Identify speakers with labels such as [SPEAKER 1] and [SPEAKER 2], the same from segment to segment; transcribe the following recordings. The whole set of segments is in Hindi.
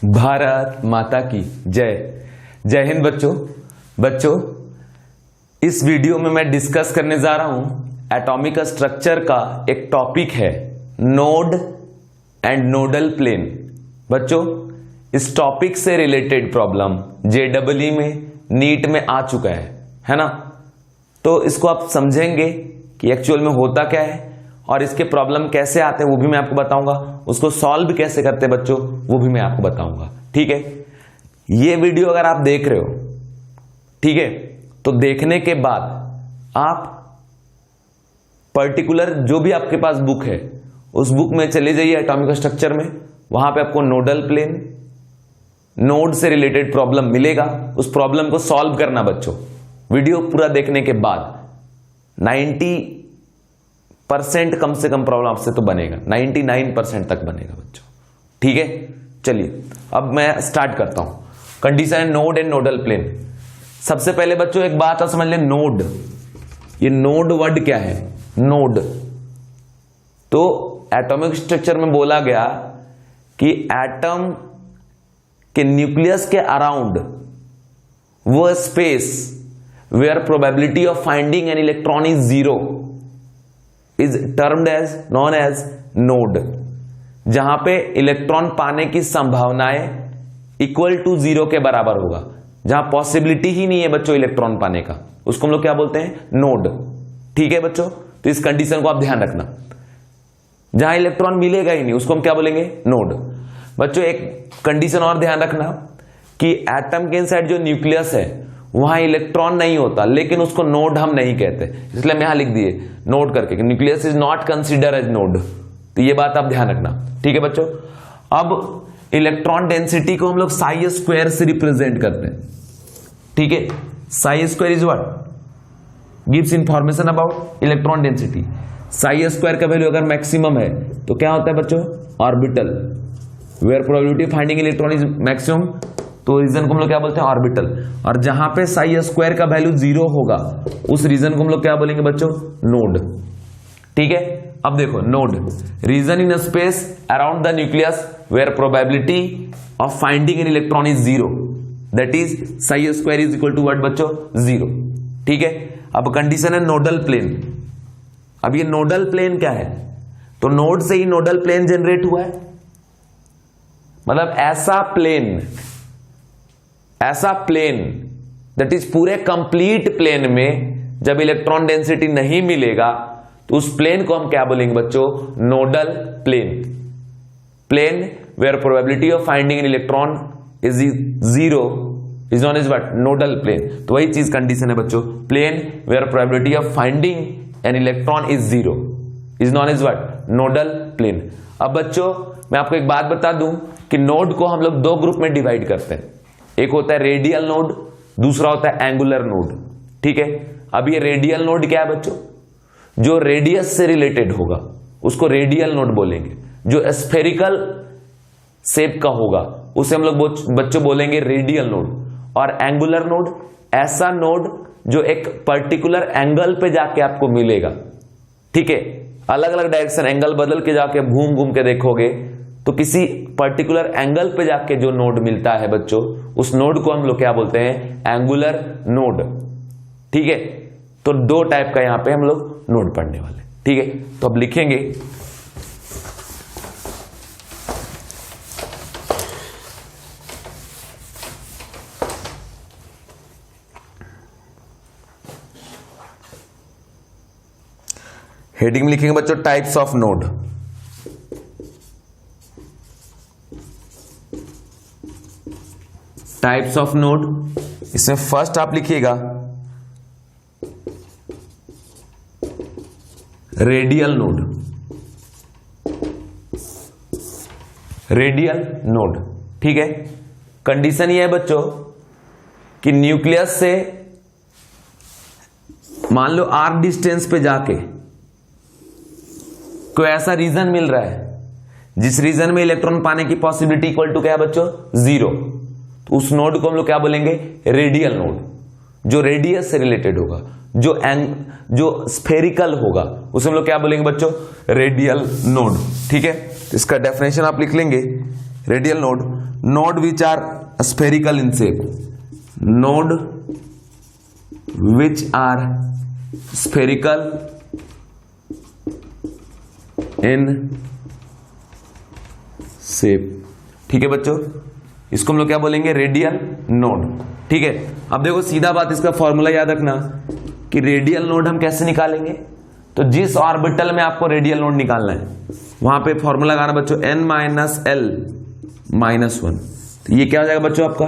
[SPEAKER 1] भारत माता की जय। जय हिंद बच्चों, इस वीडियो में मैं डिस्कस करने जा रहा हूं एटॉमिक स्ट्रक्चर का एक टॉपिक है नोड एंड नोडल प्लेन। बच्चों, इस टॉपिक से रिलेटेड प्रॉब्लम JEE में, नीट में आ चुका है ना। तो इसको आप समझेंगे कि एक्चुअल में होता क्या है और इसके प्रॉब्लम कैसे आते हैं वो भी मैं आपको बताऊंगा, उसको सॉल्व कैसे करते हैं बच्चों वो भी मैं आपको बताऊंगा। ठीक है, ये वीडियो अगर आप देख रहे हो, ठीक है, तो देखने के बाद आप पर्टिकुलर जो भी आपके पास बुक है उस बुक में चले जाइए एटॉमिक स्ट्रक्चर में, वहां पे आपको नोडल प्लेन, नोड से रिलेटेड प्रॉब्लम मिलेगा, उस प्रॉब्लम को सॉल्व करना बच्चों। वीडियो पूरा देखने के बाद 90% कम से कम प्रॉब्लम आपसे तो बनेगा, 99% तक बनेगा बच्चों। ठीक है, चलिए अब मैं स्टार्ट करता हूं। कंडीशन है नोड एंड नोडल प्लेन। सबसे पहले बच्चों एक बात आप समझ लें, नोड, ये नोड वर्ड क्या है? नोड तो एटॉमिक स्ट्रक्चर में बोला गया कि एटम के न्यूक्लियस के अराउंड वो space where probability of finding an electron is zero is termed as known as node. जहां पे इलेक्ट्रॉन पाने की संभावनाएं इक्वल टू जीरो के बराबर होगा, जहां पॉसिबिलिटी ही नहीं है बच्चों इलेक्ट्रॉन पाने का, उसको हम लोग क्या बोलते हैं? नोड। ठीक है बच्चों, तो इस कंडीशन को आप ध्यान रखना। जहां इलेक्ट्रॉन मिलेगा ही नहीं उसको हम क्या बोलेंगे? नोड। बच्चों एक कंडीशन और ध्यान रखना कि एटम के इनसाइड जो न्यूक्लियस है वहां इलेक्ट्रॉन नहीं होता, लेकिन उसको नोड हम नहीं कहते, इसलिए मैं यहां लिख दिए नोड करके, nucleus is not consider as node. तो ये बात आप ध्यान रखना। ठीक है बच्चों, अब इलेक्ट्रॉन डेंसिटी को हम लोग साई स्क्वायर से रिप्रेजेंट करते हैं। ठीक है, psi square is what? Gives information about electron density. Psi square का वैल्यू अगर मैक्सिमम है तो क्या होता है बच्चों? Orbital. Where probability of finding electron is maximum, तो रीजन को हम लोग क्या बोलते हैं? ऑर्बिटल। और जहां पे साई स्क्वायर का वैल्यू जीरो होगा उस रीजन को हम लोग क्या बोलेंगे बच्चों? नोड। ठीक है, अब देखो node, region in space around the nucleus where probability of finding an electron is zero, that is psi square is equal to what बच्चों? जीरो। ठीक है, अब कंडीशन है नोडल प्लेन। अब ये नोडल प्लेन क्या है? तो नोड से ही नोडल प्लेन जनरेट हुआ है, मतलब ऐसा प्लेन दैट इज पूरे कंप्लीट प्लेन में जब इलेक्ट्रॉन डेंसिटी नहीं मिलेगा तो उस प्लेन को हम क्या बोलेंगे बच्चों? Nodal plane. Plane where probability of finding an electron is zero is known as what? Nodal plane. तो वही चीज कंडीशन है बच्चों, plane where probability of finding an electron is zero is known as what? Nodal plane. अब बच्चों मैं आपको एक बात बता दूं कि नोड को हम लोग दो ग्रुप में डिवाइड करते हैं, एक होता है रेडियल नोड, दूसरा होता है एंगुलर नोड। ठीक है, अब ये रेडियल नोड क्या है बच्चों? जो रेडियस से रिलेटेड होगा उसको रेडियल नोड बोलेंगे, जो स्फेरिकल शेप का होगा उसे हम लोग बच्चों बोलेंगे रेडियल नोड। और एंगुलर नोड ऐसा नोड जो एक पर्टिकुलर एंगल पे जाके आपको मिलेगा। ठीक है, अलग अलग डायरेक्शन एंगल बदल के जाके घूम घूम के देखोगे तो किसी पर्टिकुलर एंगल पे जाके जो नोड मिलता है बच्चों उस नोड को हम लोग क्या बोलते हैं? Angular node. ठीक है, तो दो टाइप का यहां पे हम लोग नोड पढ़ने वाले। ठीक है, तो अब लिखेंगे हेडिंग में लिखेंगे बच्चों types of node. Types of node, इसमें फर्स्ट आप लिखिएगा रेडियल नोड। रेडियल नोड, ठीक है। कंडीशन ये है बच्चों कि न्यूक्लियस से मान लो r डिस्टेंस पे जाके कोई ऐसा रीजन मिल रहा है जिस रीजन में इलेक्ट्रॉन पाने की पॉसिबिलिटी इक्वल टू क्या है बच्चों? जीरो। तो उस नोड को हम लोग क्या बोलेंगे? Radial node. जो रेडियस से रिलेटेड होगा, जो स्फेरिकल होगा उसे हम लोग क्या बोलेंगे बच्चों? Radial node. ठीक है, तो इसका डेफिनेशन आप लिख लेंगे radial node which are spherical in shape, node which are spherical in shape. ठीक है बच्चों, इसको हम लोग क्या बोलेंगे, रेडियल नोड। ठीक है, अब देखो सीधा बात, इसका फॉर्मूला याद रखना कि रेडियल नोड हम कैसे निकालेंगे। तो जिस ऑर्बिटल में आपको रेडियल नोड निकालना है वहां पे फॉर्मूला लगाना बच्चों n माइनस एल माइनस 1। तो ये क्या हो जाएगा बच्चों आपका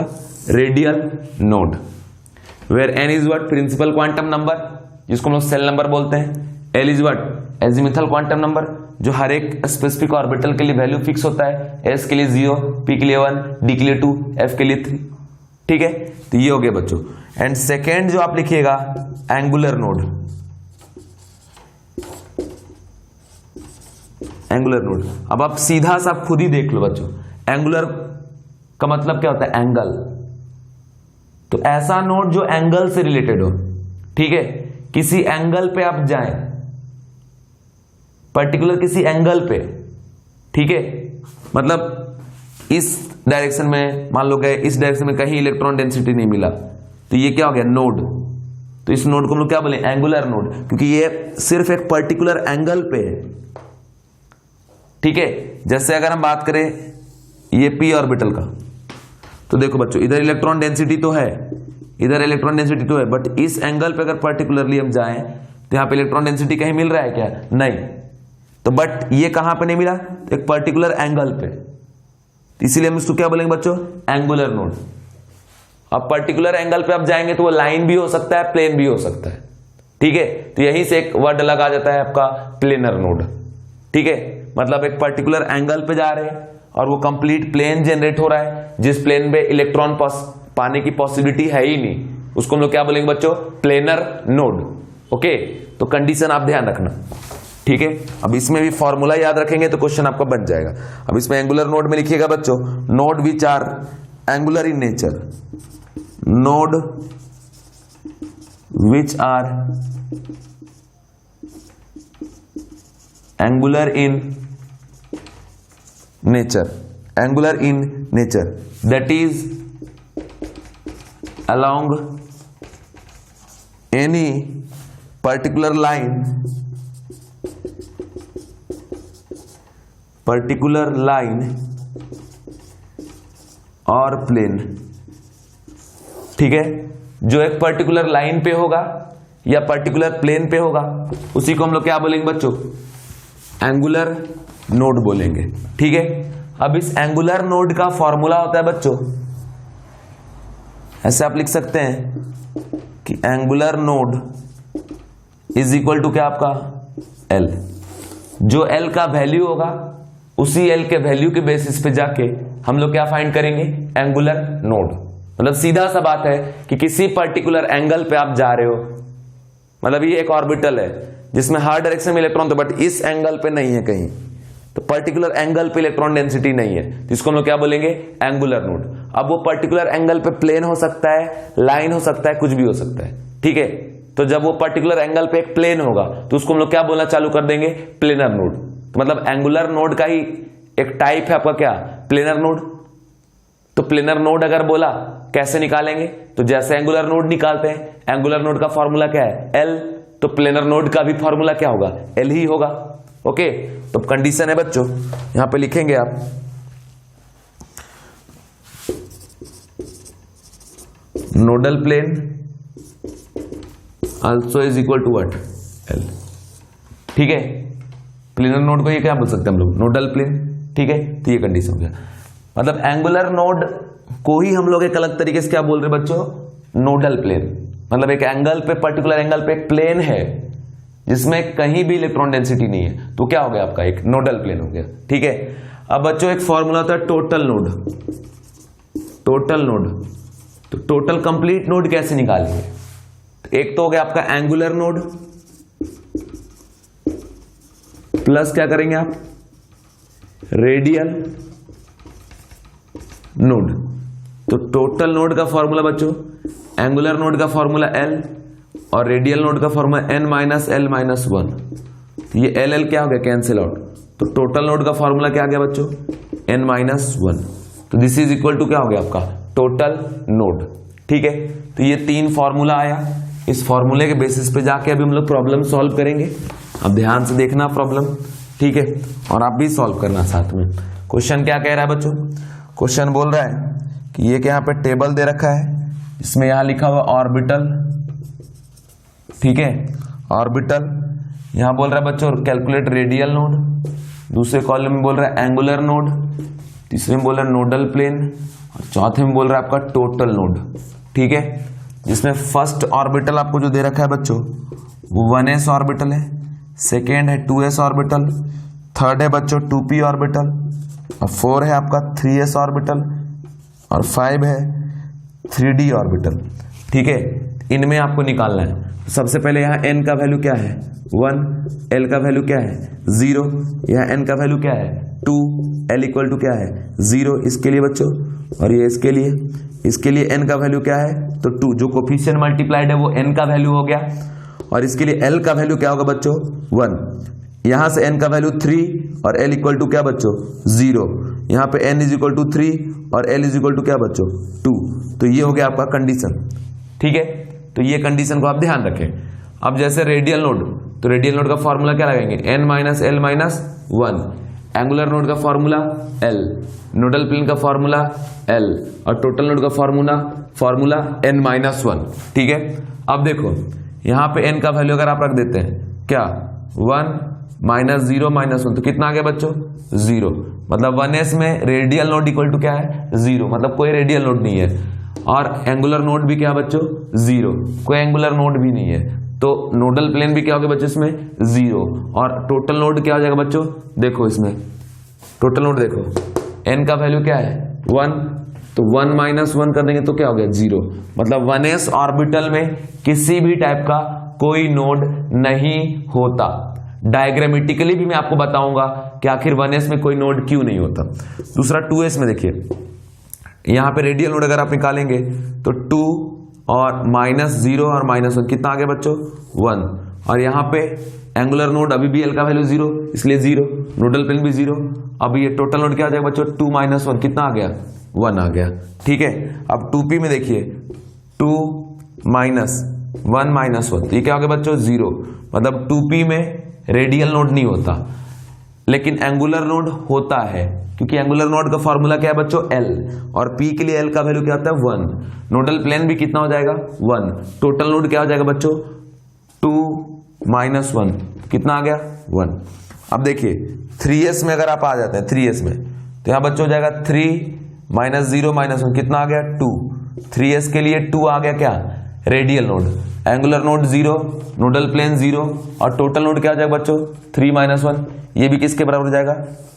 [SPEAKER 1] radial node, where n is what principal quantum number, जिसको हम लोग सेल नंबर बोलते हैं। l is what azimuthal quantum number, जो हर एक स्पेसिफिक ऑर्बिटल के लिए वैल्यू फिक्स होता है। s के लिए 0, p के लिए 1, d के लिए 2, f के लिए 3। ठीक है, तो ये हो गया बच्चों। एंड सेकेंड जो आप लिखिएगा एंगुलर नोड, एंगुलर नोड। अब आप सीधा सा खुद ही देख लो बच्चों, एंगुलर का मतलब क्या होता है, एंगल। तो ऐसा नोड जो एंगल से रिलेटेड हो। ठीक है, किसी एंगल पे आप जाएं, पर्टिकुलर किसी एंगल पे। ठीक है, मतलब इस डायरेक्शन में मान लो गए, इस डायरेक्शन में कहीं इलेक्ट्रॉन डेंसिटी नहीं मिला, तो ये क्या हो गया, नोड। तो इस नोड को हम लोग क्या बोले, एंगुलर नोड, क्योंकि ये सिर्फ एक पर्टिकुलर एंगल पे है। ठीक है, जैसे अगर हम बात करें ये p ऑर्बिटल का, तो देखो बच्चों इधर इलेक्ट्रॉन डेंसिटी तो है, इधर इलेक्ट्रॉन डेंसिटी तो है, बट इस एंगल पे अगर पर्टिकुलरली हम जाएं तो यहां पे इलेक्ट्रॉन डेंसिटी कहीं मिल रहा है क्या, नहीं। तो बट ये कहां पे नहीं मिला, तो एक पर्टिकुलर एंगल पे, तो इसीलिए हम इसको क्या बोलेंगे बच्चों, एंगुलर नोड। अब पर्टिकुलर एंगल पे आप जाएंगे तो वो लाइन भी हो सकता है, प्लेन भी हो सकता है। ठीक है, तो यहीं से एक वर्ड अलग आ जाता है आपका प्लेनर नोड। ठीक है, मतलब एक पर्टिकुलर एंगल पे जा रहे हैं और वो कंप्लीट प्लेन जनरेट हो रहा है, जिस प्लेन पे इलेक्ट्रॉन पाने की पॉसिबिलिटी है ही नहीं, उसको हम लोग क्या बोलेंगे बच्चों, प्लेनर नोड। ओके, तो कंडीशन आप ध्यान रखना। ठीक है, अब इसमें भी फॉर्मूला याद रखेंगे तो क्वेश्चन आपका बन जाएगा। अब इसमें एंगुलर नोड में लिखिएगा बच्चों, node which are angular in nature, node which are angular in nature, angular in nature, that is along any particular line और प्लेन। ठीक है, जो एक पर्टिकुलर लाइन पे होगा या पर्टिकुलर प्लेन पे होगा उसी को हम लोग क्या बोलेंगे बच्चों, एंगुलर नोड बोलेंगे। ठीक है, अब इस एंगुलर नोड का फॉर्मूला होता है बच्चों, ऐसे आप लिख सकते हैं कि angular node is equal to क्या आपका L। जो L का वैल्यू होगा उसी L के वैल्यू के बेसिस पे जाके हम लोग क्या फाइंड करेंगे, एंगुलर नोड। मतलब सीधा सा बात है कि किसी पर्टिकुलर एंगल पे आप जा रहे हो, मतलब ये एक ऑर्बिटल है जिसमें हर डायरेक्शन में इलेक्ट्रॉन, तो बट इस एंगल पे नहीं है कहीं, तो पर्टिकुलर एंगल पे इलेक्ट्रॉन डेंसिटी नहीं है, तो इसको हम लोग क्या बोलेंगे, एंगुलर नोड। अब वो पर्टिकुलर एंगल पे प्लेन हो सकता है, लाइन हो सकता है, कुछ भी हो सकता है। ठीक है, तो जब वो पर्टिकुलर एंगल पे एक प्लेन होगा तो उसको हम लोग क्या बोलना चालू कर देंगे, प्लेनर नोड। तो मतलब एंगुलर नोड का ही एक टाइप है आपका क्या, प्लेनर नोड। तो प्लेनर नोड अगर बोला कैसे निकालेंगे, तो जैसे एंगुलर नोड निकालते हैं, एंगुलर नोड का फॉर्मूला क्या है, L, तो प्लेनर नोड का भी फॉर्मूला क्या होगा, L ही होगा। ओके, तो कंडीशन है बच्चों, यहां पे लिखेंगे आप nodal plane also is equal to what, L। ठीक है, प्लेनर नोड को ये क्या बोल सकते हैं हम लोग, नोडल प्लेन। ठीक है, तो ये कंडीशन हो गया। मतलब एंगुलर नोड को ही हम लोग एक अलग तरीके से क्या बोल रहे हैं बच्चों, नोडल प्लेन। मतलब एक एंगल पे, पर्टिकुलर एंगल पे एक प्लेन है जिसमें कहीं भी इलेक्ट्रॉन डेंसिटी नहीं है, तो क्या हो गया आपका, एक नोडल प्लेन हो गया। ठीक है, अब बच्चों एक फॉर्मूला होता है टोटल नोड। टोटल नोड, तो टोटल कंप्लीट नोड कैसे निकालेंगे, तो एक तो हो गया आपका एंगुलर नोड, प्लस क्या करेंगे आप, रेडियल नोड। तो टोटल नोड का फॉर्मूला बच्चों, एंगुलर नोड का फॉर्मूला L और रेडियल नोड का formula n minus L minus 1। ये L क्या हो गया, कैंसिल आउट। तो टोटल नोड का फॉर्मूला क्या आ गया बच्चों, n-1, तो दिस इज इक्वल टू क्या हो गया आपका टोटल नोड। ठीक है, तो ये 3 फॉर्मूला आया। इस फॉर्मूले के बेसिस पे जाके अभी हम लोग प्रॉब्लम सॉल्व करेंगे। अब ध्यान से देखना प्रॉब्लम, ठीक है, और आप भी सॉल्व करना साथ में। क्वेश्चन क्या कह रहा है बच्चों? क्वेश्चन बोल रहा है कि ये यहाँ पे टेबल दे रखा है, इसमें यहां लिखा हुआ ऑर्बिटल, ठीक है, ऑर्बिटल। यहां बोल रहा है बच्चों कैलकुलेट रेडियल नोड, दूसरे कॉलम में बोल रहा है एंगुलर नोड, तीसरे में बोल रहा है नोडल प्लेन, और चौथे में बोल रहा है आपका टोटल नोड। ठीक है, जिसमें फर्स्ट ऑर्बिटल आपको जो दे रखा है बच्चों वो 1s ऑर्बिटल है, सेकेंड है 2s ऑर्बिटल, थर्ड है बच्चों 2p ऑर्बिटल, और 4 है आपका 3s ऑर्बिटल, और 5 है 3d ऑर्बिटल। ठीक है, इनमें आपको निकालना है। सबसे पहले यहाँ n का वैल्यू क्या है 1, l का वैल्यू क्या है 0, यहाँ n का वैल्यू क्या है 2, l इक्वल टू क्या है 0 इसके लिए बच्चों, और ये इसके लिए n का वैल्यू क्या है तो 2, जो कोफिशिएंट मल्टीप्लाइड है वो n का वैल्यू हो गया, और इसके लिए l का वैल्यू क्या होगा बच्चों 1, यहां से n का वैल्यू 3 और l इक्वल टू क्या बच्चों 0, यहाँ पे n इज इक्वल टू 3 और l इज इक्वल टू क्या बच्चों 2। तो ये हो गया आपका कंडीशन। ठीक है, तो ये कंडीशन को आप ध्यान रखें। अब जैसे रेडियल नोड, तो रेडियल नोड का फॉर्मूला क्या लगाएंगे n-l-1, एंगुलर नोड का फॉर्मूला l, नोडल प्लेन का फॉर्मूला l, और टोटल नोड का फॉर्मूला n-1। ठीक है, अब देखो यहां पे n का वैल्यू अगर आप रख देते हैं क्या 1 -0 -1, तो कितना आ गया बच्चों 0, मतलब 1s में रेडियल नोड इक्वल टू क्या है 0, मतलब कोई रेडियल नोड नहीं है, और एंगुलर नोड भी क्या बच्चों 0, कोई एंगुलर नोड भी नहीं है, तो नोडल प्लेन भी क्या हो गया बच्चों इसमें 0, और टोटल नोड क्या हो जाएगा बच्चों, देखो इसमें टोटल नोड देखो n का वैल्यू क्या है 1, तो 1 -1 कर देंगे तो क्या हो गया 0, मतलब 1s ऑर्बिटल में किसी भी टाइप का कोई नोड नहीं होता। डायग्रामेटिकली भी मैं आपको बताऊंगा कि आखिर 1s में कोई नोड क्यों नहीं होता। दूसरा 2s में देखिए, यहां पे रेडियल नोड अगर आप निकालेंगे तो 2 और -0 और -1 कितना आ गया बच्चों 1, और यहां पे एंगुलर नोड अभी भी l का वैल्यू 0 इसलिए 0, नोडल प्लेन भी 0, अब ये टोटल नोड क्या आ जाएगा बच्चों 2 -1 कितना आ गया 1 आ गया। ठीक है, अब 2p में देखिए 2 -1 -1, ये क्या हो गया बच्चों 0, मतलब 2p में रेडियल नोड नहीं होता, लेकिन एंगुलर नोड होता है, क्योंकि एंगुलर नोड का फॉर्मूला क्या है बच्चों l, और p के लिए l का वैल्यू क्या होता है 1, नोडल प्लेन भी कितना हो जाएगा 1, टोटल नोड क्या हो जाएगा बच्चों 2 -1 कितना आ गया 1। अब देखिए 3s में अगर आप आ जाते हैं 3s में, तो यहां बच्चों हो जाएगा 3 -0 -1 कितना आ गया 2, 3s के लिए 2 आ गया क्या radial node, angular node 0, nodal plane 0, और टोटल नोड क्या हो जाएगा बच्चों 3 -1, ये भी किसके बराबर हो जाएगा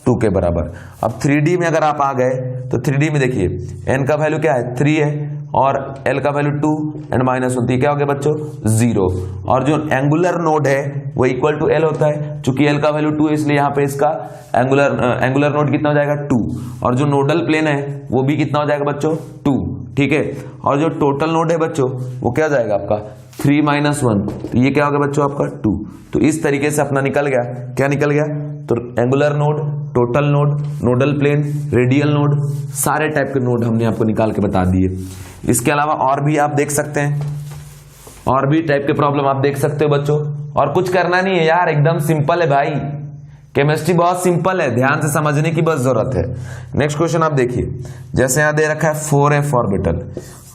[SPEAKER 1] 2 के बराबर। अब 3D में अगर आप आ गए तो 3D में देखिए n का वैल्यू क्या है 3 है, और l का वैल्यू 2 एंड -1, तो क्या हो गया बच्चों 0, और जो एंगुलर नोड है वो इक्वल टू l होता है, चूंकि l का वैल्यू 2 है इसलिए यहाँ पे इसका एंगुलर नोड कितना हो जाएगा 2, और जो नोडल प्लेन है वो भी कितना हो जाएगा बच्चों 2। ठीक है, और जो टोटल नोड है बच्चों वो क्या जाएगा आपका 3 -1, तो ये क्या हो गया बच्चों आपका 2। तो इस तरीके से अपना निकल गया, क्या निकल गया, तो angular node, total node, nodal plane, radial node, सारे टाइप के नोड हमने आपको निकाल के बता दिए। इसके अलावा और भी आप देख सकते हैं, और भी टाइप के प्रॉब्लम आप देख सकते हो बच्चों, और कुछ करना नहीं है यार, एकदम सिंपल है भाई, केमिस्ट्री बहुत सिंपल है, ध्यान से समझने की बस जरूरत है। नेक्स्ट क्वेश्चन आप देखिए, जैसे यहां दे रखा है 4f ऑर्बिटल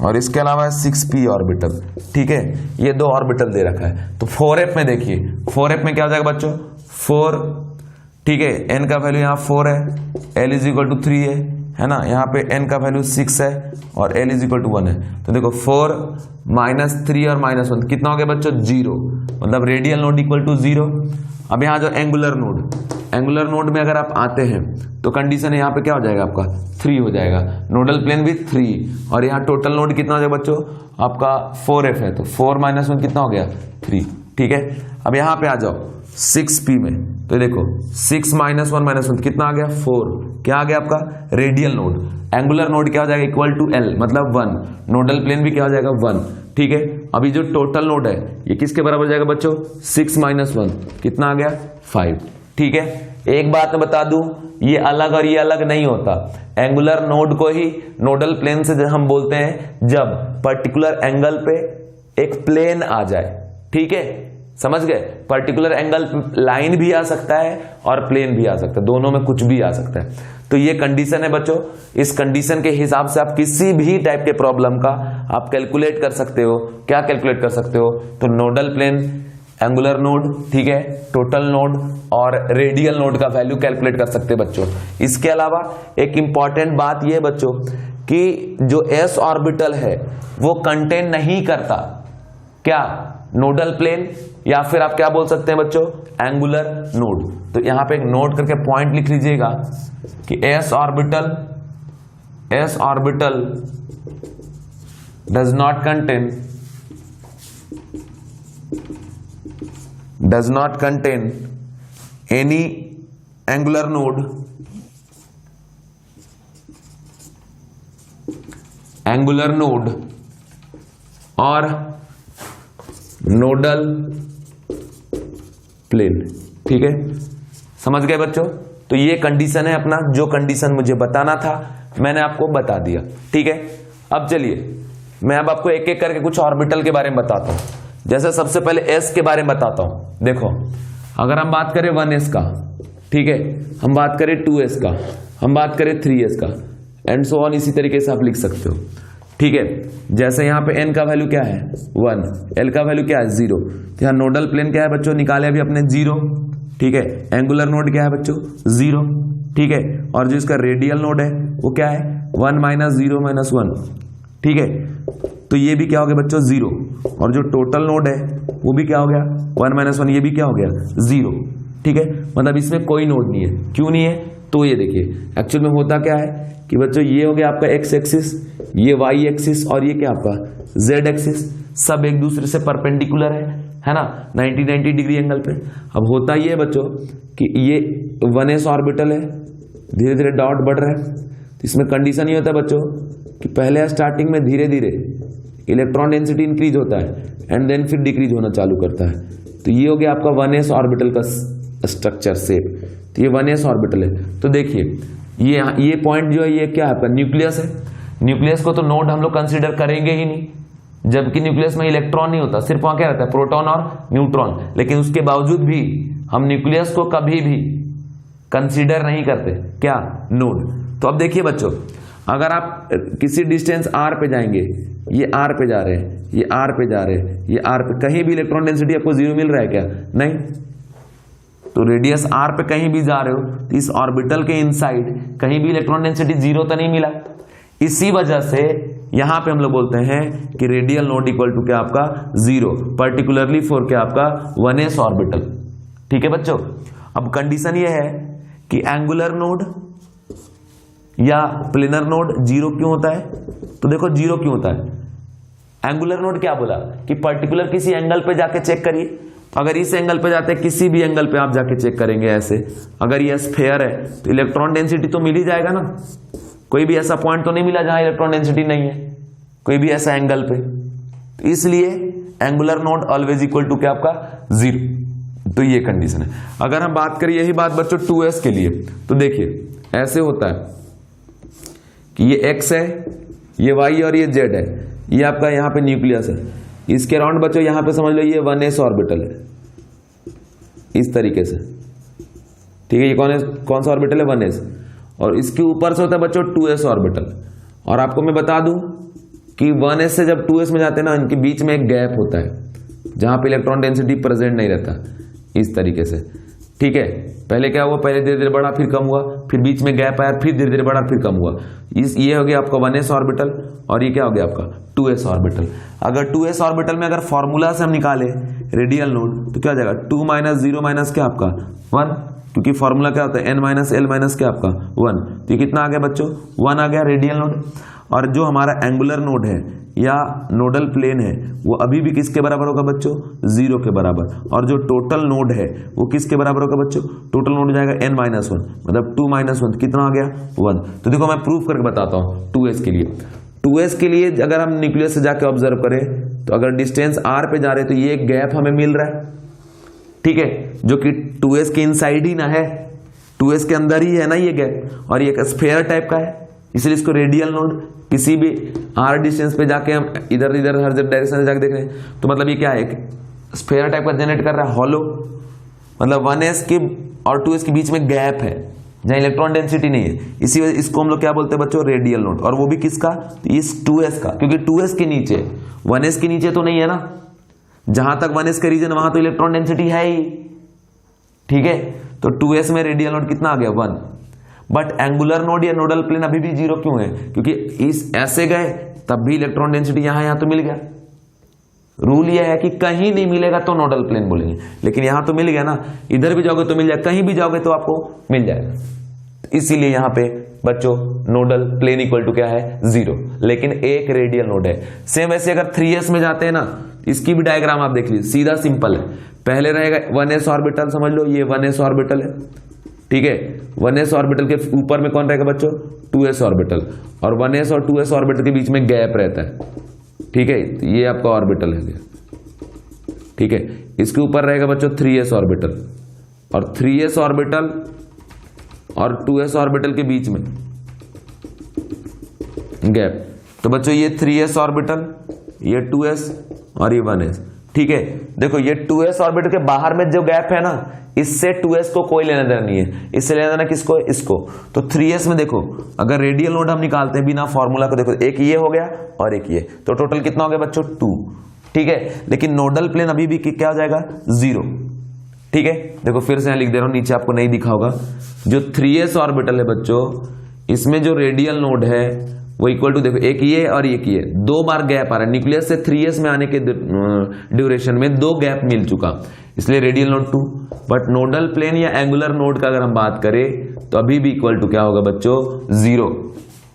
[SPEAKER 1] और इसके अलावा 6p ऑर्बिटल। ठीक है, ये 2 ऑर्बिटल दे रखा है, तो 4f में देखिए 4f में क्या हो जाएगा बच्चों 4, ठीक है, n का वैल्यू यहाँ 4 है, l इज इक्वल टू 3 है ना, यहाँ पे n का वैल्यू 6 है और l इज इक्वल टू 1 है, तो देखो 4 -3 और -1 कितना हो गया बच्चों 0, मतलब रेडियल नोड इक्वल टू 0। अब यहाँ जो एंगुलर नोड में अगर आप आते हैं तो कंडीशन यहाँ पे क्या हो जाएगा आपका 3 हो जाएगा, नोडल प्लेन भी 3, और यहाँ टोटल नोड कितना हो जाएगा बच्चों आपका 4f है, तो 4 -1 कितना हो गया 3। ठीक है, अब यहाँ पे आ जाओ 6p में, तो देखो 6 -1 -1 कितना आ गया 4, क्या आ गया आपका रेडियल नोड, एंगुलर नोड क्या हो जाएगा इक्वल टू l, मतलब 1, नोडल प्लेन भी क्या हो जाएगा 1। ठीक है, अभी जो टोटल नोड है ये किसके बराबर हो जाएगा बच्चों 6 -1 कितना आ गया 5। ठीक है, एक बात मैं बता दूं, ये अलग और ये अलग नहीं होता। एंगुलर नोड को ही नोडल प्लेन से हम बोलते हैं जब पर्टिकुलर एंगल पे एक प्लेन आ जाए। ठीक है, समझ गए? पर्टिकुलर एंगल लाइन भी आ सकता है और प्लेन भी आ सकता है, दोनों में कुछ भी आ सकता है। तो ये कंडीशन है बच्चों, इस कंडीशन के हिसाब से आप किसी भी टाइप के प्रॉब्लम का आप कैलकुलेट कर सकते हो। क्या कैलकुलेट कर सकते हो? तो नोडल प्लेन, एंगुलर नोड, ठीक है, टोटल नोड और रेडियल नोड का वैल्यू कैलकुलेट कर सकते हैं बच्चों। इसके अलावा एक इंपॉर्टेंट बात यह है बच्चों कि जो s ऑर्बिटल है वो कंटेन नहीं करता क्या? नोडल प्लेन, या फिर आप क्या बोल सकते हैं बच्चों? Angular node. तो यहां पे एक नोट करके पॉइंट लिख लीजिएगा कि s orbital does not contain any angular node और नोडल प्लेन। ठीक है, समझ गए बच्चों? तो ये कंडीशन है अपना, जो कंडीशन मुझे बताना था मैंने आपको बता दिया। ठीक है, अब चलिए मैं अब आपको एक एक करके कुछ ऑर्बिटल के बारे में बताता हूं। जैसे सबसे पहले s के बारे में बताता हूं। देखो, अगर हम बात करें 1s का, ठीक है, हम बात करें 2s का, हम बात करें 3s का, एंड सो ऑन, इसी तरीके से आप लिख सकते हो। ठीक है, जैसे यहां पे n का वैल्यू क्या है 1, l का वैल्यू क्या है 0। यहां नोडल प्लेन क्या है बच्चों? निकाले अभी अपने 0। ठीक है, एंगुलर नोड क्या है बच्चों? 0। ठीक है, और जो इसका रेडियल नोड है वो क्या है? 1 - 0 - 1। ठीक है, तो ये भी क्या हो गया बच्चों? 0। और जो टोटल नोड है वो भी क्या हो गया? 1 - 1, ये भी क्या हो गया? 0। ठीक है, मतलब इसमें कोई नोड नहीं है। क्यों नहीं है? तो ये देखिए, एक्चुअल में होता क्या है कि बच्चों ये हो गया आपका x एक्सिस, ये y एक्सिस, और ये क्या आपका z एक्सिस, सब एक दूसरे से परपेंडिकुलर है ना, 90 डिग्री एंगल पे। अब होता ये है बच्चों कि ये 1s ऑर्बिटल है, धीरे धीरे डॉट बढ़ रहा है। तो इसमें कंडीशन ये होता है बच्चों कि पहले स्टार्टिंग में धीरे धीरे इलेक्ट्रॉन डेंसिटी इंक्रीज होता है एंड देन फिर डिक्रीज होना चालू करता है। तो ये हो गया आपका 1s ऑर्बिटल का स्ट्रक्चर शेप। तो ये 1s ऑर्बिटल है। तो देखिए ये पॉइंट जो है ये क्या है आपका? न्यूक्लियस है। न्यूक्लियस को तो नोड हम लोग कंसीडर करेंगे ही नहीं, जबकि न्यूक्लियस में इलेक्ट्रॉन नहीं होता, सिर्फ वहां क्या रहता है? प्रोटॉन और न्यूट्रॉन। लेकिन उसके बावजूद भी हम न्यूक्लियस को कभी भी कंसीडर नहीं करते क्या? नोड। तो अब देखिए बच्चों, अगर आप किसी डिस्टेंस r पे जाएंगे, ये r पे जा रहे हैं, ये r पे जा रहे हैं, ये r पे, कहीं भी इलेक्ट्रॉन डेंसिटी आपको 0 मिल रहा है क्या? नहीं। तो रेडियस r पे कहीं भी जा रहे हो तो इस ऑर्बिटल के इनसाइड कहीं भी इलेक्ट्रॉन डेंसिटी 0 तो नहीं मिला। इसी वजह से यहां पे हम लोग बोलते हैं कि रेडियल नोड इक्वल टू क्या आपका? 0, पर्टिकुलरली फॉर क्या आपका? 1s orbital. ठीक है बच्चों, अब कंडीशन ये है कि एंगुलर नोड या प्लेनर नोड 0 क्यों होता है? तो देखो 0 क्यों होता है? एंगुलर नोड क्या बोला कि पर्टिकुलर किसी एंगल पे जाके चेक करिए। अगर इस एंगल पे जाते हैं, किसी भी एंगल पे आप जाके चेक करेंगे ऐसे, अगर ये स्फेयर है तो इलेक्ट्रॉन डेंसिटी तो मिल ही जाएगा ना। कोई भी ऐसा पॉइंट तो नहीं मिला जहां इलेक्ट्रॉन डेंसिटी नहीं है, कोई भी ऐसा एंगल पे। तो इसलिए angular node always equal to क्या आपका? 0। तो ये कंडीशन है। अगर हम बात करें यही बात बच्चों 2s के लिए, तो देखिए ऐसे होता है कि ये x है, ये y और ये z है, ये आपका यहां पे न्यूक्लियस है। इसके अराउंड बच्चों यहां पे समझ लो ये 1s ऑर्बिटल है, इस तरीके से। ठीक है, ये कौन सा ऑर्बिटल है? 1s। और इसके ऊपर से होता है बच्चों 2s ऑर्बिटल। और आपको मैं बता दूं कि 1s से जब 2s में जाते हैं ना, इनके बीच में एक गैप होता है जहां पे इलेक्ट्रॉन डेंसिटी प्रेजेंट नहीं रहता, इस तरीके से। ठीक है, पहले क्या हुआ? पहले धीरे धीरे बढ़ा, फिर कम हुआ, फिर बीच में गैप आया, फिर धीरे धीरे बढ़ा, फिर कम हुआ। ये हो गया आपका 1s ऑर्बिटल, और ये क्या हो गया आपका? 2s orbital. अगर 2s ऑर्बिटल में अगर फॉर्मूला से हम निकाले रेडियल नोड, तो क्या हो जाएगा? 2 - 0 - क्या आपका? 1, क्योंकि फॉर्मूला क्या होता है? n - l - क्या आपका? 1। तो ये कितना आ गया बच्चों? 1 आ गया रेडियल नोड। और जो हमारा एंगुलर नोड है या नोडल प्लेन है वो अभी भी किसके बराबर होगा बच्चों? 0 के बराबर। और जो टोटल नोड है वो किसके बराबर होगा बच्चों? टोटल नोड हो जाएगा n - 1, मतलब 2 - 1, कितना आ गया? 1। तो देखो मैं प्रूफ करके बताता हूं 2s के लिए। 2s के लिए अगर हम न्यूक्लियस से जाके ऑब्जर्व करें, तो अगर डिस्टेंस r पे जा रहे तो ये गैप हमें मिल रहा है, ठीक है, जो कि 2s के इनसाइड ही ना है। 2s के अंदर ही है ना ये गैप, और ये स्फेयर टाइप का है, इसलिए इसको रेडियल नोड। किसी भी r डिस्टेंस पे जाके हम इधर इधर हर डायरेक्शन में जाके देख रहे हैं, तो मतलब ये क्या है, स्फेयर टाइप का जनरेट कर रहा है, हॉलो, मतलब 1s के और 2s के बीच में गैप है जहां इलेक्ट्रॉन डेंसिटी नहीं है, इसी वजह इसको हम लोग क्या बोलते हैं बच्चों, रेडियल नोड। और वो भी किसका, इस 2s का, क्योंकि 2s के नीचे 1s के नीचे तो नहीं है ना, जहां तक 1s का रीजन वहां तो इलेक्ट्रॉन डेंसिटी है ही, ठीक है। तो 2s में रेडियल नोड कितना आ गया, 1। बट एंगुलर नोड या नोडल प्लेन अभी भी 0 क्यों है, क्योंकि इस ऐसे गए तब भी इलेक्ट्रॉन डेंसिटी यहां तो मिल गया। रूल यह है कि कहीं नहीं मिलेगा तो नोडल प्लेन बोलेंगे, लेकिन यहां तो मिल गया ना, इधर भी जाओगे तो मिल जाएगा, कहीं भी जाओगे तो आपको मिल जाएगा। इसीलिए यहां पे बच्चों नोडल प्लेन इक्वल टू क्या है, 0, लेकिन एक रेडियल नोड है। सेम वैसे अगर 3s में जाते हैं ना, इसकी भी डायग्राम आप देख लीजिए, सीधा सिंपल है। पहले रहेगा 1s ऑर्बिटल, समझ लो ये 1s ऑर्बिटल है, ठीक है। 1s ऑर्बिटल के ऊपर में कौन रहेगा बच्चों, 2s ऑर्बिटल, और 1s और 2s ऑर्बिटल के बीच में गैप रहता है, ठीक है। ये आपका ऑर्बिटल है, ठीक है। इसके ऊपर रहेगा बच्चों 3s ऑर्बिटल, और 3s ऑर्बिटल और 2s ऑर्बिटल के बीच में गैप। तो बच्चों ये 3s ऑर्बिटल, ये 2s और ये 1s, ठीक है। देखो ये 2s ऑर्बिटल के बाहर में जो गैप है ना, इससे 2s को कोई लेना देना नहीं है, इससे लेना देना किसको, इसको। तो 3s में देखो अगर रेडियल नोड हम निकालते हैं बिना फॉर्मूला को, देखो एक ये हो गया और एक ये, तो टोटल कितना हो गया बच्चों, 2, ठीक है। लेकिन नोडल प्लेन अभी भी क्या हो जाएगा, 0, ठीक है। देखो फिर से यहां लिख दे रहा हूं, नीचे आपको नहीं दिखा होगा, जो 3s ऑर्बिटल है बच्चों, इसमें जो रेडियल नोड है वो इक्वल टू, देखो एक ये और एक ये, 2 बार गैप आ रहा है, न्यूक्लियस से 3s में आने के ड्यूरेशन में 2 गैप मिल चुका, इसलिए radial node 2। But nodal plane या एंगुलर नोड का अगर हम बात करें तो अभी भी इक्वल टू क्या होगा बच्चों, 0,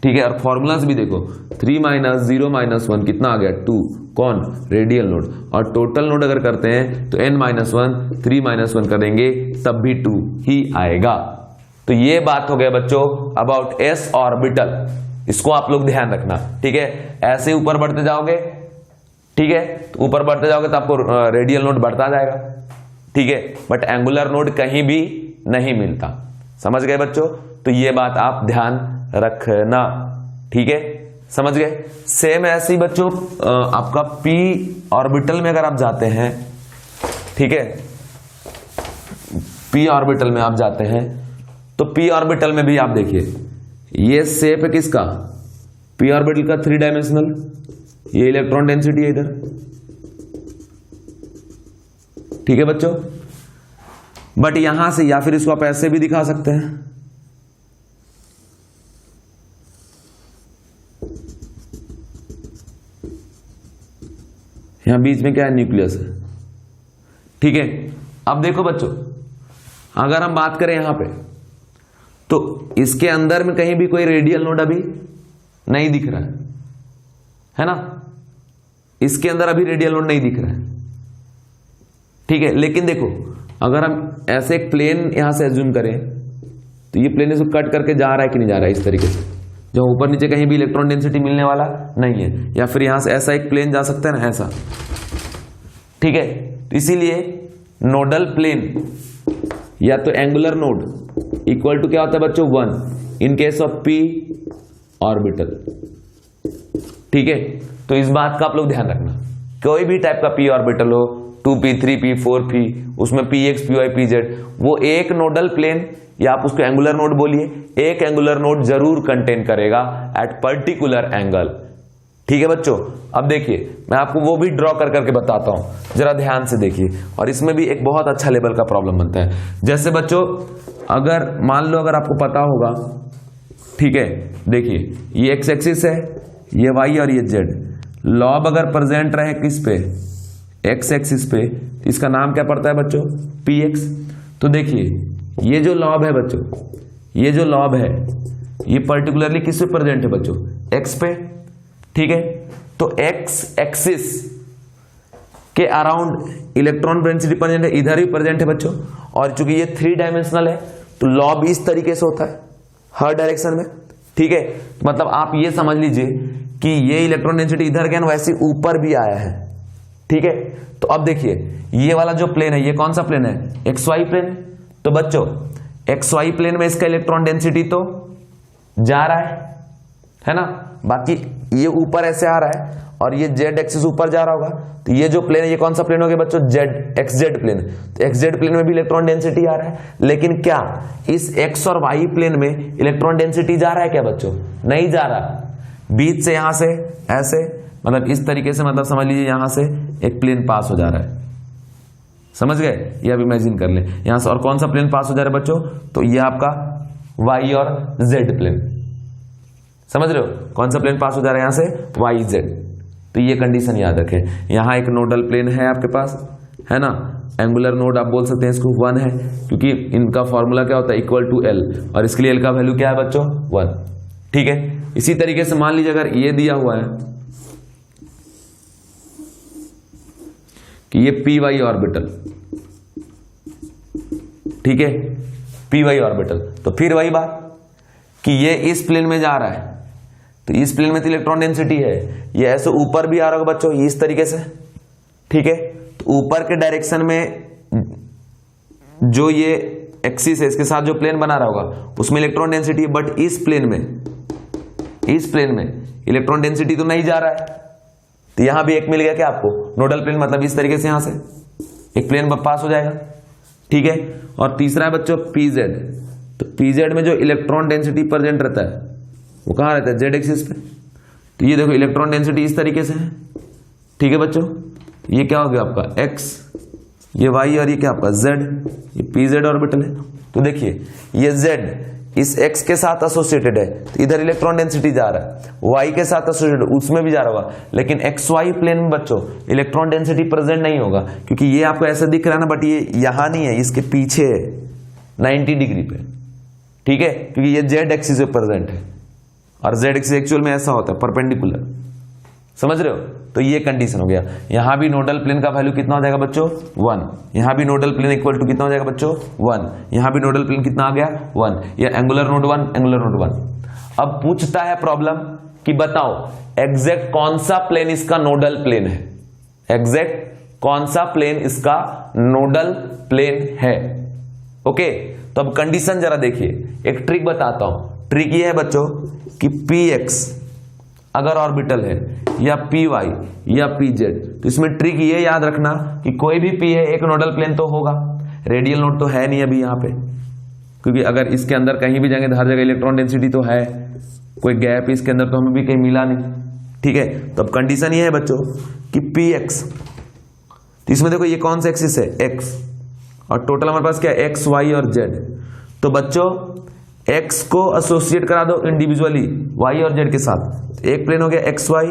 [SPEAKER 1] ठीक है। और फॉर्मूलाज भी देखो, 3 - 0 - 1 कितना आ गया, 2, कौन, रेडियल नोड। और टोटल नोड अगर करते हैं तो n - 1 3 - 1 करेंगे तब भी 2 ही आएगा। तो ये बात हो गया बच्चों अबाउट s ऑर्बिटल, इसको आप लोग ध्यान रखना, ठीक है। ऐसे ऊपर बढ़ते जाओगे, ठीक है, तो ऊपर बढ़ते जाओगे तो आपको रेडियल नोड बढ़ता जाएगा, ठीक है। बट एंगुलर नोड कहीं भी नहीं मिलता, समझ गए बच्चों। तो ये बात आप ध्यान रखना, ठीक है, समझ गए। सेम ऐसे ही बच्चों आपका p ऑर्बिटल में अगर आप जाते हैं, ठीक है, p ऑर्बिटल में आप जाते हैं तो p ऑर्बिटल में भी आप देखिए ये शेप है किसका, p ऑर्बिटल का 3 डायमेंशनल, ये इलेक्ट्रॉन डेंसिटी है इधर, ठीक है बच्चों। बट यहां से या फिर इसको आप ऐसे भी दिखा सकते हैं, यहां बीच में क्या है, न्यूक्लियस है, ठीक है। अब देखो बच्चों अगर हम बात करें यहां पे, तो इसके अंदर में कहीं भी कोई रेडियल नोड अभी नहीं दिख रहा है ना, इसके अंदर अभी रेडियल नोड नहीं दिख रहा है, ठीक है। लेकिन देखो अगर हम ऐसे एक प्लेन यहां से एज्यूम करें तो ये प्लेन इसको कट करके जा रहा है कि नहीं जा रहा है, इस तरीके से, जो ऊपर नीचे कहीं भी इलेक्ट्रॉन डेंसिटी मिलने वाला नहीं है। या फिर यहां से ऐसा एक प्लेन जा सकता है ना, ऐसा, ठीक है। तो इसीलिए नोडल प्लेन या तो एंगुलर नोड इक्वल टू क्या होता है बच्चों, 1 in case of p orbital, ठीक है। तो इस बात का आप लोग ध्यान रखना, कोई भी टाइप का p ऑर्बिटल हो, 2p 3p 4p, उसमें px py pz, वो एक नोडल प्लेन या आप उसको एंगुलर नोड बोलिए, एक एंगुलर नोड जरूर कंटेन करेगा एट पर्टिकुलर एंगल, ठीक है बच्चों। अब देखिए मैं आपको वो भी ड्रॉ कर करके बताता हूं, जरा ध्यान से देखिए, और इसमें भी एक बहुत अच्छा लेवल का प्रॉब्लम बनता है। जैसे बच्चों अगर मान लो, अगर आपको पता होगा, ठीक है, देखिए ये एक्स एक्सिस है, ये वाई और ये जेड, लॉब अगर प्रेजेंट रहे किस पे, एक्स एक्सिस पे, इसका नाम क्या पड़ता है बच्चों, पी एक्स। तो देखिए ये जो लॉब है बच्चों, ये जो लॉब है ये पर्टिकुलरली किस पे प्रेजेंट है बच्चों, एक्स पे, ठीक है। तो एक्स एक्सिस के अराउंड इलेक्ट्रॉन डेंसिटी प्रेजेंट है, इधर भी प्रेजेंट है बच्चों। और चूंकि ये 3 डायमेंशनल है तो लॉब इस तरीके से होता है हर डायरेक्शन में, ठीक है। मतलब आप ये समझ लीजिए कि ये इलेक्ट्रॉन डेंसिटी इधर गया, वैसे ऊपर भी आया है, ठीक है। तो अब देखिए ये वाला जो प्लेन है, ये कौन सा प्लेन है, एक्स वाई प्लेन। तो बच्चों एक्स वाई प्लेन में इसका इलेक्ट्रॉन डेंसिटी तो जा रहा है ना, बाकी ये ऊपर ऐसे आ रहा है और ये जेड एक्सिस ऊपर जा रहा होगा, तो ये जो प्लेन है ये कौन सा प्लेन हो गया बच्चों, जेड एक्स जेड प्लेन। तो एक्स जेड प्लेन में भी इलेक्ट्रॉन डेंसिटी आ रहा है, लेकिन क्या इस एक्स और वाई प्लेन में इलेक्ट्रॉन डेंसिटी जा रहा है क्या बच्चों, नहीं जा रहा। बीच से यहां से ऐसे, मतलब इस तरीके से, मतलब समझ लीजिए यहां से एक प्लेन पास हो जा रहा है, समझ गए, ये अब इमेजिन कर ले यहां से। और कौन सा प्लेन पास हो जा रहा है बच्चों, तो ये आपका वाई और जेड प्लेन, समझ रहे हो, कौन सा प्लेन पास हो जा रहा है यहां से, वाई जेड। तो ये कंडीशन याद रखें। यहां एक नोडल प्लेन है आपके पास, है ना, एंगुलर नोड आप बोल सकते हैं इसको 1 है, क्योंकि इनका फॉर्मूला क्या होता है, इक्वल टू एल, और इसके लिए एल का वैल्यू क्या है बच्चों, 1। ठीक है, इसी तरीके से मान लीजिए अगर ये दिया हुआ है कि ये पी वाई ऑर्बिटल, ठीक है, पी वाई ऑर्बिटल, तो फिर वही बात कि ये इस प्लेन में जा रहा है, तो इस प्लेन में तो इलेक्ट्रॉन डेंसिटी है, ये ऐसे ऊपर भी आ रहा होगा बच्चों, इस तरीके से, ठीक है। तो ऊपर के डायरेक्शन में जो ये एक्सिस है, इसके साथ जो प्लेन बना रहा होगा उसमें इलेक्ट्रॉन डेंसिटी है, बट इस प्लेन में इलेक्ट्रॉन डेंसिटी तो नहीं जा रहा है। तो यहां भी एक मिल गया क्या आपको, नोडल प्लेन, मतलब इस तरीके से यहां से एक प्लेन पास हो जाएगा, ठीक है। और तीसरा है बच्चों पीजेड, तो पीजेड में जो इलेक्ट्रॉन डेंसिटी प्रेजेंट रहता है वो कहां रहता है, जेड एक्सिस पे। तो ये देखो इलेक्ट्रॉन डेंसिटी इस तरीके से है, ठीक है बच्चों। ये क्या हो गया आपका एक्स, ये वाई, और ये क्या आपका जेड, ये पीजेड ऑर्बिटल है। तो देखिए ये जेड इस एक्स के साथ एसोसिएटेड है, तो इधर इलेक्ट्रॉन डेंसिटी जा रहा है, वाई के साथ एसोसिएटेड उसमें भी जा रहा होगा, लेकिन एक्स वाई प्लेन में बच्चों इलेक्ट्रॉन डेंसिटी प्रेजेंट नहीं होगा, क्योंकि ये आपको ऐसा दिख रहा है ना, बट ये यहां नहीं है, इसके पीछे है 90 डिग्री पे, ठीक है, क्योंकि ये जेड एक्सिस पे प्रेजेंट है, और जेड एक्सिस एक्चुअल में ऐसा होता है परपेंडिकुलर, समझ रहे हो। तो ये कंडीशन हो गया। यहां भी नोडल प्लेन का वैल्यू कितना हो जाएगा बच्चों, 1। यहां भी नोडल प्लेन इक्वल टू कितना हो जाएगा बच्चों, 1। यहां भी नोडल प्लेन कितना आ गया, 1। ये एंगुलर नोड 1, एंगुलर नोड 1। अब पूछता है प्रॉब्लम कि बताओ एग्जैक्ट कौन सा प्लेन इसका नोडल प्लेन है, एग्जैक्ट कौन सा प्लेन इसका नोडल प्लेन है। ओके, तो अब कंडीशन जरा देखिए, एक ट्रिक बताता हूं। ट्रिक ये है बच्चों कि पी एक्स अगर ऑर्बिटल है, या पी वाई या पी जेड, तो इसमें ट्रिक ये याद रखना कि कोई भी पी है एक नोडल प्लेन तो होगा, रेडियल नोड तो है नहीं अभी यहां पे, क्योंकि अगर इसके अंदर कहीं भी जाएंगे तो हर जगह इलेक्ट्रॉन डेंसिटी तो है, कोई गैप इसके अंदर तो हमें भी कहीं मिला नहीं, ठीक है। तो अब कंडीशन ये है बच्चों कि पी एक्स, तो इसमें देखो ये कौन सा एक्सिस है, एक्स, और टोटल हमारे पास क्या है, एक्स वाई और जेड। तो बच्चों एक्स को एसोसिएट करा दो इंडिविजुअली वाई और जेड के साथ, एक प्लेन हो गया एक्स वाई,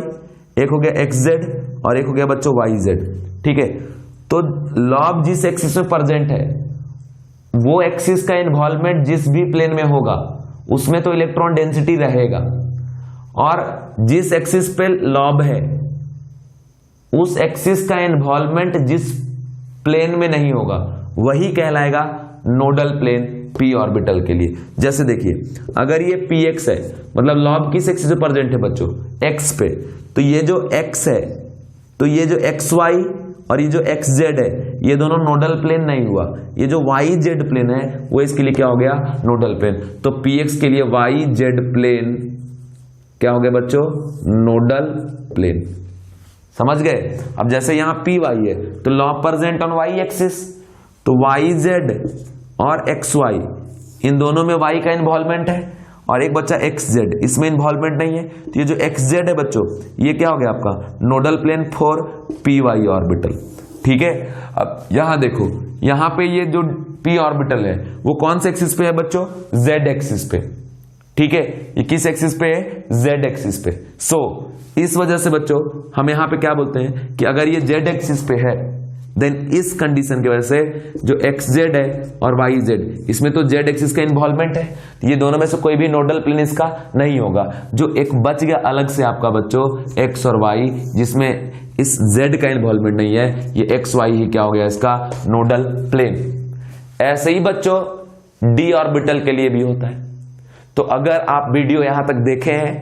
[SPEAKER 1] एक हो गया एक्स जेड, और एक हो गया बच्चों वाई जेड, ठीक है। तो लॉब जिस एक्सिस में प्रेजेंट है वो एक्सिस का इन्वॉल्वमेंट जिस भी प्लेन में होगा उसमें तो इलेक्ट्रॉन डेंसिटी रहेगा, और जिस एक्सिस पे लॉब है उस एक्सिस का इन्वॉल्वमेंट जिस प्लेन में नहीं होगा वही कहलाएगा नोडल प्लेन पी ऑर्बिटल के लिए। जैसे देखिए अगर ये पी एक्स है, मतलब लॉब किस एक्सिस पे प्रेजेंट है बच्चों, एक्स पे, तो ये जो एक्स है, तो ये जो एक्स वाई और ये जो एक्स जेड है, ये दोनों नोडल प्लेन नहीं हुआ, ये जो वाई जेड प्लेन है वो इसके लिए क्या हो गया, नोडल प्लेन। तो पी एक्स के लिए वाई जेड प्लेन क्या हो गया बच्चों, नोडल प्लेन, समझ गए। अब जैसे यहां पी वाई है तो lobe present on y axis, तो वाई जेड और एक्स वाई इन दोनों में वाई का इन्वॉल्वमेंट है, और एक बच्चा एक्स जेड, इसमें इन्वॉल्वमेंट नहीं है, तो ये जो एक्स जेड है बच्चों ये क्या हो गया आपका nodal plane for p y orbital, ठीक है। अब यहां देखो, यहां पे ये जो पी ऑर्बिटल है वो कौन से एक्सिस पे है बच्चों, जेड एक्सिस पे, ठीक है। ये किस एक्सिस पे है, जेड एक्सिस पे। सो इस वजह से बच्चों हम यहां पे क्या बोलते हैं कि अगर ये जेड एक्सिस पे है देन इस कंडीशन की वजह से जो एक्स जेड है और वाई जेड, इसमें तो जेड एक्सिस का इन्वॉल्वमेंट है, ये दोनों में से कोई भी नोडल प्लेन इसका नहीं होगा। जो एक बच गया अलग से आपका बच्चों एक्स और वाई, जिसमें इस जेड का इन्वॉल्वमेंट नहीं है, ये एक्स वाई ही क्या हो गया इसका नोडल प्लेन। ऐसे ही बच्चों डी ऑर्बिटल के लिए भी होता है। तो अगर आप वीडियो यहां तक देखे हैं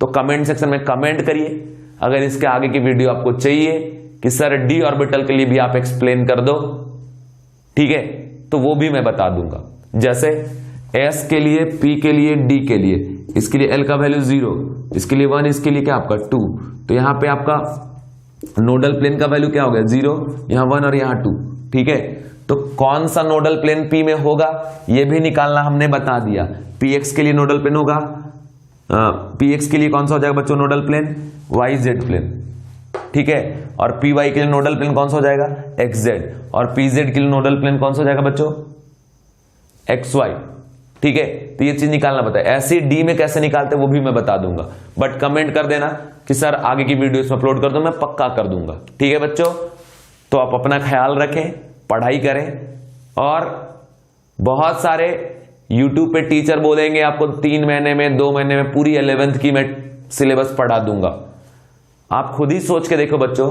[SPEAKER 1] तो कमेंट सेक्शन में कमेंट करिए, अगर इसके आगे की वीडियो आपको चाहिए कि सर डी ऑर्बिटल के लिए भी आप एक्सप्लेन कर दो, ठीक है, तो वो भी मैं बता दूंगा। जैसे S के लिए, P के लिए, D के लिए, इसके लिए L का वैल्यू 0, इसके लिए 1, इसके लिए क्या आपका 2, तो यहां पे आपका नोडल प्लेन का वैल्यू क्या हो गया 0, यहां 1 और यहां 2। ठीक है, तो कौन सा नोडल प्लेन P में होगा यह भी निकालना हमने बता दिया। Px के लिए नोडल प्लेन होगा, Px के लिए कौन सा हो जाएगा बच्चों नोडल प्लेन, YZ प्लेन। ठीक है, और Py के लिए नोडल प्लेन कौन सा हो जाएगा, XZ, और PZ के लिए नोडल प्लेन कौन सा हो जाएगा बच्चों, XY। ठीक है, तो ये चीज निकालना पता है। ऐसे डी में कैसे निकालते हैं वो भी मैं बता दूंगा, बट कमेंट कर देना कि सर आगे की वीडियो इसमें अपलोड कर दो, मैं पक्का कर दूंगा। ठीक है बच्चों, तो आप अपना ख्याल रखें, पढ़ाई करें, और बहुत सारे YouTube पे टीचर बोलेंगे आपको 3 महीने में, 2 महीने में पूरी 11th की मैं सिलेबस पढ़ा दूंगा। आप खुद ही सोच के देखो बच्चों,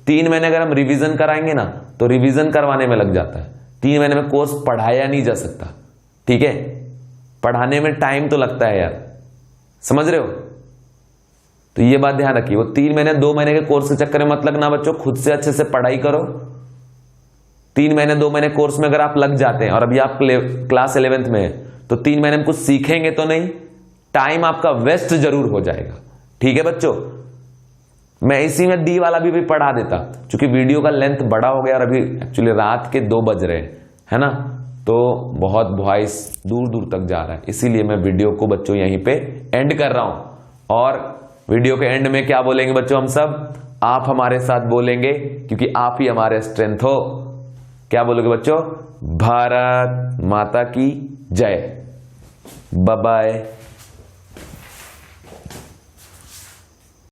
[SPEAKER 1] 3 महीने अगर हम रिवीजन कराएंगे ना तो रिवीजन करवाने में लग जाता है, 3 महीने में कोर्स पढ़ाया नहीं जा सकता। ठीक है, पढ़ाने में टाइम तो लगता है यार, समझ रहे हो, तो ये बात ध्यान रखिए। वो 3 महीने 2 महीने के कोर्स के चक्कर में मत लगना बच्चों, खुद से अच्छे से पढ़ाई करो। 3 महीने 2 महीने कोर्स में अगर आप लग जाते हैं और अभी आप क्लास 11th में है तो 3 महीने में कुछ सीखेंगे तो नहीं, टाइम आपका वेस्ट जरूर हो जाएगा। ठीक है बच्चों, मैं इसी में डी वाला भी पढ़ा देता, क्योंकि वीडियो का लेंथ बड़ा हो गया और अभी एक्चुअली रात के 2 बज रहे है ना, तो बहुत वॉइस दूर दूर तक जा रहा है, इसीलिए मैं वीडियो को बच्चों यहीं पे एंड कर रहा हूं। और वीडियो के एंड में क्या बोलेंगे बच्चों हम सब, आप हमारे साथ बोलेंगे, क्योंकि आप ही हमारे स्ट्रेंथ हो। क्या बोलोगे बच्चों, भारत माता की जय, बाय बाय।